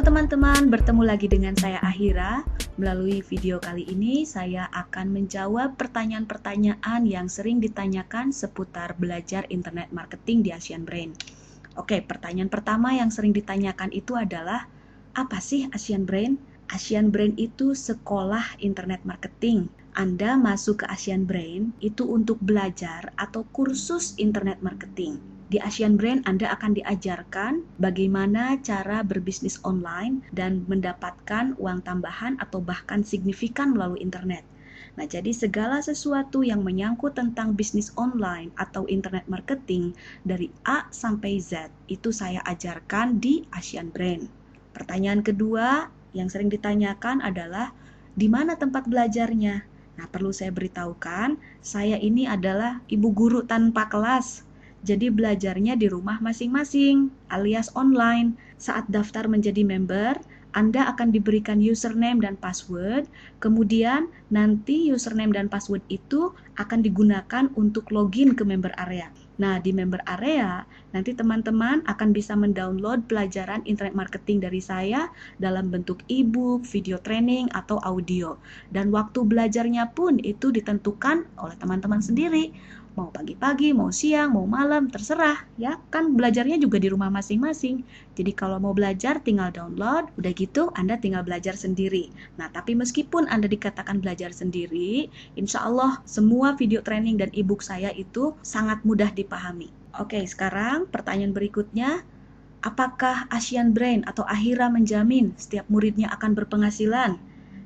teman-teman, bertemu lagi dengan saya Ahira. Melalui video kali ini, saya akan menjawab pertanyaan-pertanyaan yang sering ditanyakan seputar belajar internet marketing di Asian Brain. Oke, pertanyaan pertama yang sering ditanyakan itu adalah, apa sih Asian Brain? Asian Brain itu sekolah internet marketing. Anda masuk ke Asian Brain itu untuk belajar atau kursus internet marketing. Di Asian Brain Anda akan diajarkan bagaimana cara berbisnis online dan mendapatkan uang tambahan atau bahkan signifikan melalui internet. Nah, jadi segala sesuatu yang menyangkut tentang bisnis online atau internet marketing dari A sampai Z itu saya ajarkan di Asian Brain. Pertanyaan kedua yang sering ditanyakan adalah di mana tempat belajarnya? Nah, perlu saya beritahukan, saya ini adalah ibu guru tanpa kelas. Jadi belajarnya di rumah masing-masing, alias online. Saat daftar menjadi member, Anda akan diberikan username dan password, kemudian nanti username dan password itu akan digunakan untuk login ke member area. Nah, di member area, nanti teman-teman akan bisa mendownload pelajaran internet marketing dari saya dalam bentuk e-book, video training, atau audio. Dan waktu belajarnya pun itu ditentukan oleh teman-teman sendiri. Mau pagi-pagi, mau siang, mau malam, terserah ya. Kan belajarnya juga di rumah masing-masing. Jadi kalau mau belajar tinggal download, udah gitu Anda tinggal belajar sendiri. Nah, tapi meskipun Anda dikatakan belajar sendiri, insya Allah semua video training dan e-book saya itu sangat mudah dipahami. Oke, sekarang pertanyaan berikutnya, apakah Asian Brain atau Ahira menjamin setiap muridnya akan berpenghasilan?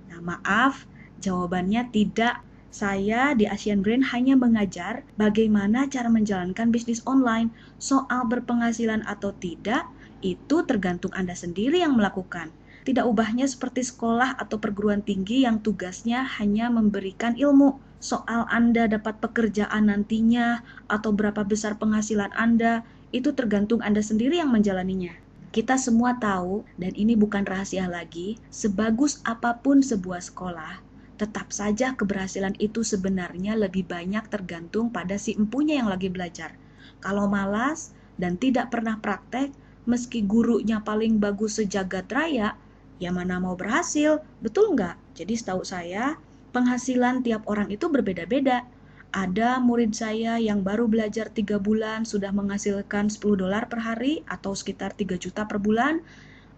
Nah, maaf, jawabannya tidak. Saya di Asian Brain hanya mengajar bagaimana cara menjalankan bisnis online. Soal berpenghasilan atau tidak, itu tergantung Anda sendiri yang melakukan. Tidak ubahnya seperti sekolah atau perguruan tinggi yang tugasnya hanya memberikan ilmu. Soal Anda dapat pekerjaan nantinya atau berapa besar penghasilan Anda, itu tergantung Anda sendiri yang menjalaninya. Kita semua tahu, dan ini bukan rahasia lagi, sebagus apapun sebuah sekolah, tetap saja keberhasilan itu sebenarnya lebih banyak tergantung pada si empunya yang lagi belajar. Kalau malas dan tidak pernah praktek, meski gurunya paling bagus sejagat raya, ya mana mau berhasil, betul nggak? Jadi setahu saya, penghasilan tiap orang itu berbeda-beda. Ada murid saya yang baru belajar 3 bulan sudah menghasilkan $10 per hari atau sekitar 3 juta per bulan.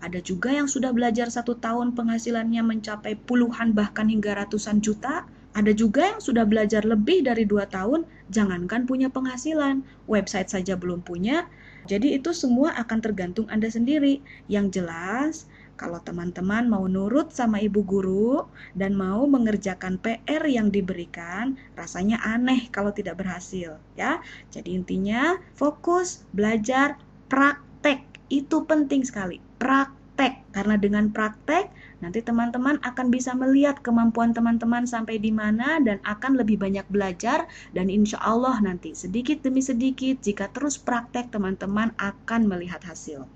Ada juga yang sudah belajar 1 tahun penghasilannya mencapai puluhan bahkan hingga ratusan juta. Ada juga yang sudah belajar lebih dari 2 tahun, jangankan punya penghasilan, website saja belum punya. Jadi itu semua akan tergantung Anda sendiri. Yang jelas, kalau teman-teman mau nurut sama ibu guru dan mau mengerjakan PR yang diberikan, rasanya aneh kalau tidak berhasil, ya. Jadi intinya fokus, belajar, praktek. Itu penting sekali, praktek. Karena dengan praktek, nanti teman-teman akan bisa melihat kemampuan teman-teman sampai di mana dan akan lebih banyak belajar. Dan insya Allah nanti sedikit demi sedikit, jika terus praktek, teman-teman akan melihat hasil.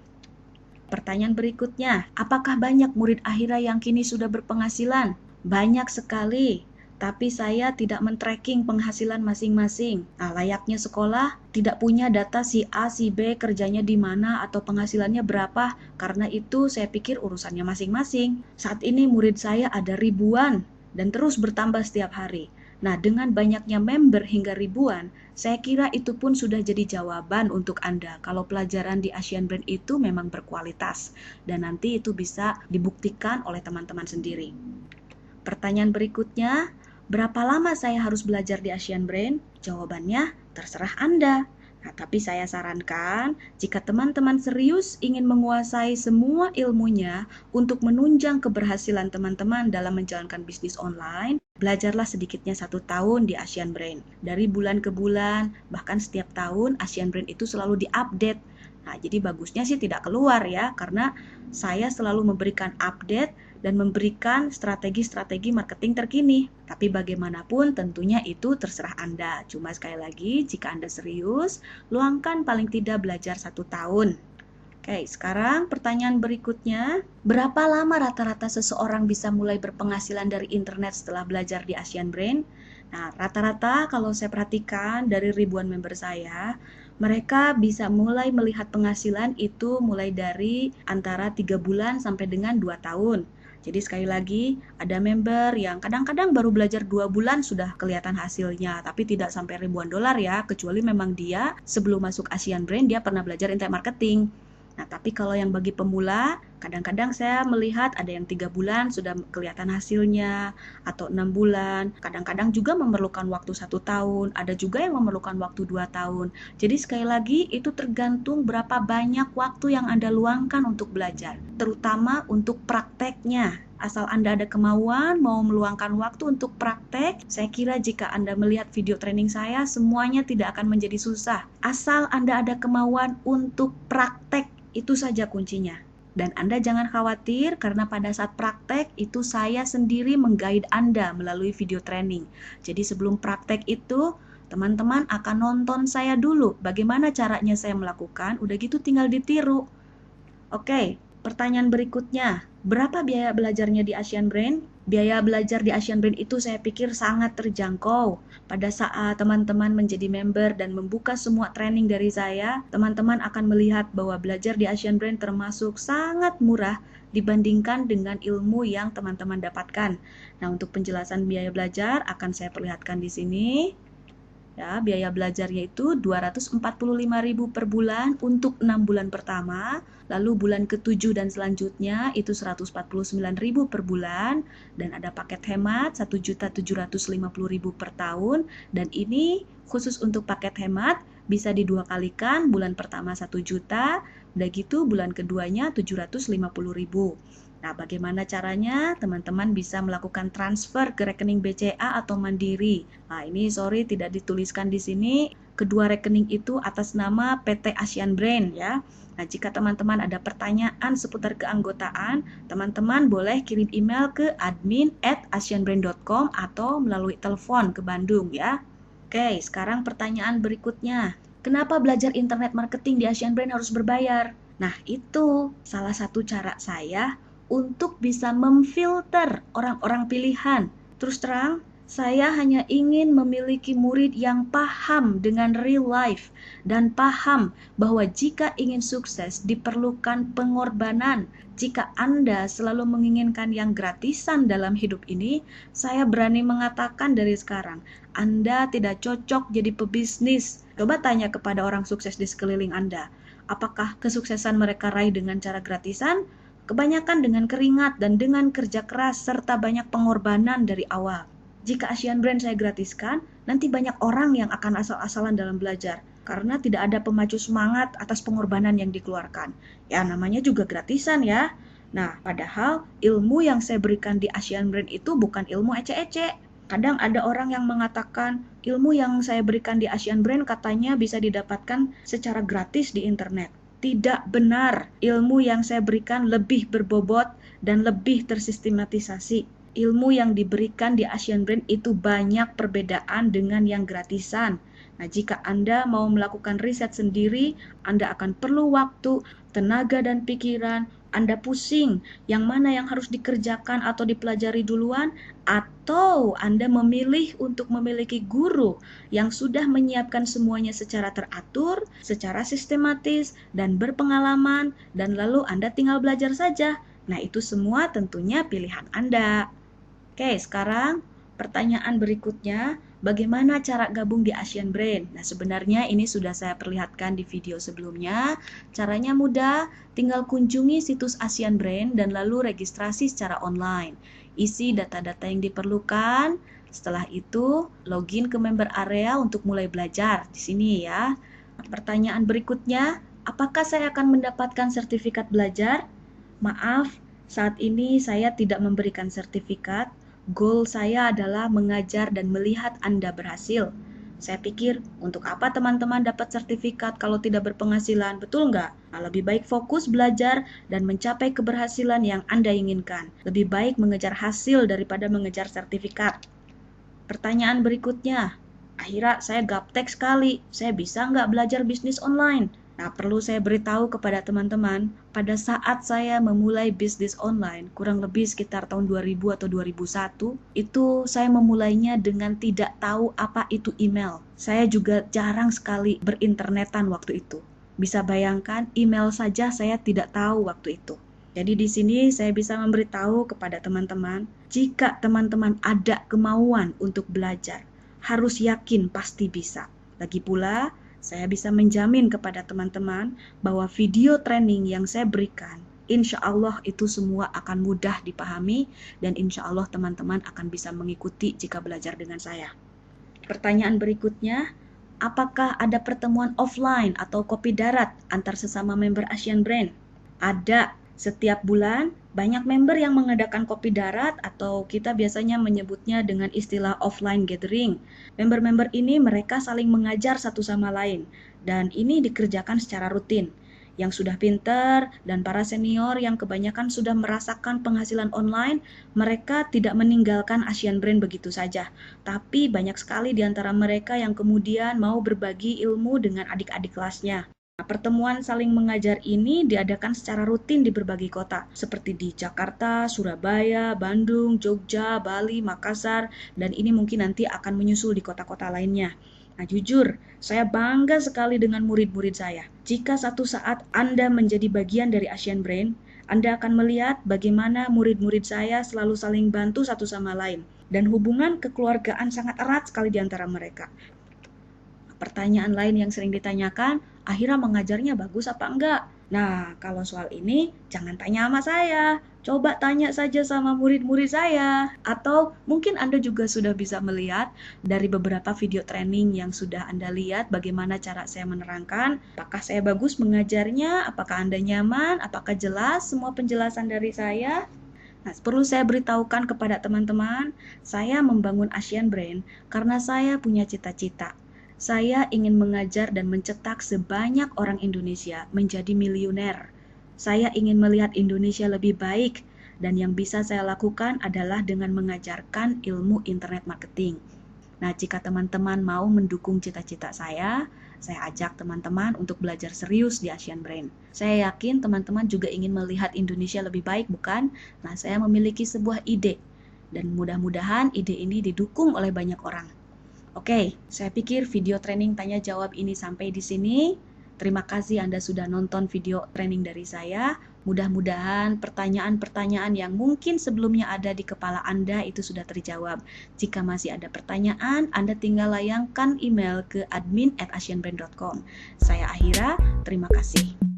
Pertanyaan berikutnya, apakah banyak murid Ahira yang kini sudah berpenghasilan? Banyak sekali. Tapi saya tidak men-tracking penghasilan masing-masing. Nah, layaknya sekolah, tidak punya data si A, si B kerjanya di mana atau penghasilannya berapa, karena itu saya pikir urusannya masing-masing. Saat ini murid saya ada ribuan dan terus bertambah setiap hari. Nah, dengan banyaknya member hingga ribuan, saya kira itu pun sudah jadi jawaban untuk Anda kalau pelajaran di Asian Brain itu memang berkualitas dan nanti itu bisa dibuktikan oleh teman-teman sendiri. Pertanyaan berikutnya, berapa lama saya harus belajar di Asian Brain? Jawabannya, terserah Anda. Nah, tapi saya sarankan, jika teman-teman serius ingin menguasai semua ilmunya untuk menunjang keberhasilan teman-teman dalam menjalankan bisnis online, belajarlah sedikitnya 1 tahun di Asian Brain. Dari bulan ke bulan, bahkan setiap tahun, Asian Brain itu selalu diupdate. Nah, jadi bagusnya sih tidak keluar ya, karena saya selalu memberikan update dan memberikan strategi-strategi marketing terkini. Tapi bagaimanapun tentunya itu terserah Anda. Cuma sekali lagi, jika Anda serius, luangkan paling tidak belajar 1 tahun. Oke, sekarang pertanyaan berikutnya, berapa lama rata-rata seseorang bisa mulai berpenghasilan dari internet setelah belajar di Asian Brain? Nah, rata-rata kalau saya perhatikan dari ribuan member saya, Mereka bisa mulai melihat penghasilan itu mulai dari antara 3 bulan sampai dengan 2 tahun. Jadi sekali lagi, ada member yang kadang-kadang baru belajar 2 bulan sudah kelihatan hasilnya, tapi tidak sampai ribuan dolar ya, kecuali memang dia sebelum masuk Asian Brain dia pernah belajar internet marketing. Nah, tapi kalau yang bagi pemula, kadang-kadang saya melihat ada yang 3 bulan sudah kelihatan hasilnya, atau 6 bulan, kadang-kadang juga memerlukan waktu 1 tahun, ada juga yang memerlukan waktu 2 tahun. Jadi sekali lagi, itu tergantung berapa banyak waktu yang Anda luangkan untuk belajar, terutama untuk prakteknya. Asal Anda ada kemauan, mau meluangkan waktu untuk praktek, saya kira jika Anda melihat video training saya, semuanya tidak akan menjadi susah. Asal Anda ada kemauan untuk praktek, itu saja kuncinya. Dan Anda jangan khawatir karena pada saat praktek itu saya sendiri mengguide Anda melalui video training. Jadi sebelum praktek itu teman-teman akan nonton saya dulu bagaimana caranya saya melakukan, udah gitu tinggal ditiru. Oke, pertanyaan berikutnya, berapa biaya belajarnya di Asian Brain? Biaya belajar di Asian Brain itu saya pikir sangat terjangkau. Pada saat teman-teman menjadi member dan membuka semua training dari saya, teman-teman akan melihat bahwa belajar di Asian Brain termasuk sangat murah dibandingkan dengan ilmu yang teman-teman dapatkan. Nah, untuk penjelasan biaya belajar akan saya perlihatkan di sini. Ya, biaya belajarnya itu 245.000 per bulan untuk 6 bulan pertama, lalu bulan ke-7 dan selanjutnya itu 149.000 per bulan, dan ada paket hemat 1.750.000 per tahun, dan ini khusus untuk paket hemat bisa didua kalikan, bulan pertama 1 juta, udah gitu bulan keduanya 750.000. Nah, bagaimana caranya? Teman-teman bisa melakukan transfer ke rekening BCA atau Mandiri. Nah, ini sorry tidak dituliskan di sini. Kedua rekening itu atas nama PT Asian Brain ya. Nah, jika teman-teman ada pertanyaan seputar keanggotaan, teman-teman boleh kirim email ke admin@asianbrain.com atau melalui telepon ke Bandung ya. Oke, sekarang pertanyaan berikutnya. Kenapa belajar internet marketing di Asian Brain harus berbayar? Nah, itu salah satu cara saya untuk bisa memfilter orang-orang pilihan. Terus terang, saya hanya ingin memiliki murid yang paham dengan real life dan paham bahwa jika ingin sukses diperlukan pengorbanan. Jika Anda selalu menginginkan yang gratisan dalam hidup ini, saya berani mengatakan dari sekarang, Anda tidak cocok jadi pebisnis. Coba tanya kepada orang sukses di sekeliling Anda, apakah kesuksesan mereka raih dengan cara gratisan? Kebanyakan dengan keringat dan dengan kerja keras serta banyak pengorbanan dari awal. Jika Asian Brain saya gratiskan, nanti banyak orang yang akan asal-asalan dalam belajar karena tidak ada pemacu semangat atas pengorbanan yang dikeluarkan. Ya, namanya juga gratisan ya. Nah, padahal ilmu yang saya berikan di Asian Brain itu bukan ilmu ece-ece. Kadang ada orang yang mengatakan ilmu yang saya berikan di Asian Brain katanya bisa didapatkan secara gratis di internet. Tidak benar, ilmu yang saya berikan lebih berbobot dan lebih tersistematisasi. Ilmu yang diberikan di Asian Brain itu banyak perbedaan dengan yang gratisan. Nah, jika Anda mau melakukan riset sendiri, Anda akan perlu waktu, tenaga dan pikiran, Anda pusing, yang mana yang harus dikerjakan atau dipelajari duluan, atau Anda memilih untuk memiliki guru yang sudah menyiapkan semuanya secara teratur, secara sistematis, dan berpengalaman, dan lalu Anda tinggal belajar saja. Nah, itu semua tentunya pilihan Anda. Oke, sekarang pertanyaan berikutnya, bagaimana cara gabung di Asian Brain? Nah, sebenarnya ini sudah saya perlihatkan di video sebelumnya. Caranya mudah, tinggal kunjungi situs Asian Brain dan lalu registrasi secara online. Isi data-data yang diperlukan. Setelah itu, login ke member area untuk mulai belajar. Di sini ya. Pertanyaan berikutnya, apakah saya akan mendapatkan sertifikat belajar? Maaf, saat ini saya tidak memberikan sertifikat. Goal saya adalah mengajar dan melihat Anda berhasil. Saya pikir, untuk apa teman-teman dapat sertifikat kalau tidak berpenghasilan, betul nggak? Nah, lebih baik fokus belajar dan mencapai keberhasilan yang Anda inginkan. Lebih baik mengejar hasil daripada mengejar sertifikat. Pertanyaan berikutnya, akhirnya saya gaptek sekali, saya bisa nggak belajar bisnis online? Nah, perlu saya beritahu kepada teman-teman, pada saat saya memulai bisnis online, kurang lebih sekitar tahun 2000 atau 2001, itu saya memulainya dengan tidak tahu apa itu email. Saya juga jarang sekali berinternetan waktu itu. Bisa bayangkan, email saja saya tidak tahu waktu itu. Jadi di sini saya bisa memberitahu kepada teman-teman, jika teman-teman ada kemauan untuk belajar, harus yakin pasti bisa. Lagi pula, saya bisa menjamin kepada teman-teman bahwa video training yang saya berikan, insya Allah itu semua akan mudah dipahami dan insya Allah teman-teman akan bisa mengikuti jika belajar dengan saya. Pertanyaan berikutnya, apakah ada pertemuan offline atau kopi darat antar sesama member Asian Brain? Ada. Setiap bulan, banyak member yang mengadakan kopi darat atau kita biasanya menyebutnya dengan istilah offline gathering. Member-member ini mereka saling mengajar satu sama lain dan ini dikerjakan secara rutin. Yang sudah pintar dan para senior yang kebanyakan sudah merasakan penghasilan online, mereka tidak meninggalkan Asian Brain begitu saja. Tapi banyak sekali di antara mereka yang kemudian mau berbagi ilmu dengan adik-adik kelasnya. Nah, pertemuan saling mengajar ini diadakan secara rutin di berbagai kota, seperti di Jakarta, Surabaya, Bandung, Jogja, Bali, Makassar, dan ini mungkin nanti akan menyusul di kota-kota lainnya. Nah, jujur, saya bangga sekali dengan murid-murid saya. Jika satu saat Anda menjadi bagian dari Asian Brain, Anda akan melihat bagaimana murid-murid saya selalu saling bantu satu sama lain, dan hubungan kekeluargaan sangat erat sekali di antara mereka. Pertanyaan lain yang sering ditanyakan, Ahira mengajarnya bagus apa enggak? Nah, kalau soal ini jangan tanya sama saya. Coba tanya saja sama murid-murid saya. Atau mungkin Anda juga sudah bisa melihat dari beberapa video training yang sudah Anda lihat bagaimana cara saya menerangkan. Apakah saya bagus mengajarnya? Apakah Anda nyaman? Apakah jelas semua penjelasan dari saya? Nah, perlu saya beritahukan kepada teman-teman, saya membangun Asian Brain karena saya punya cita-cita. Saya ingin mengajar dan mencetak sebanyak orang Indonesia menjadi miliuner. Saya ingin melihat Indonesia lebih baik, dan yang bisa saya lakukan adalah dengan mengajarkan ilmu internet marketing. Nah, jika teman-teman mau mendukung cita-cita saya ajak teman-teman untuk belajar serius di Asian Brain. Saya yakin teman-teman juga ingin melihat Indonesia lebih baik, bukan? Nah, saya memiliki sebuah ide, dan mudah-mudahan ide ini didukung oleh banyak orang. Oke, saya pikir video training tanya jawab ini sampai di sini. Terima kasih Anda sudah nonton video training dari saya. Mudah-mudahan pertanyaan-pertanyaan yang mungkin sebelumnya ada di kepala Anda itu sudah terjawab. Jika masih ada pertanyaan, Anda tinggal layangkan email ke admin@asianbrain.com. Saya Ahira, terima kasih.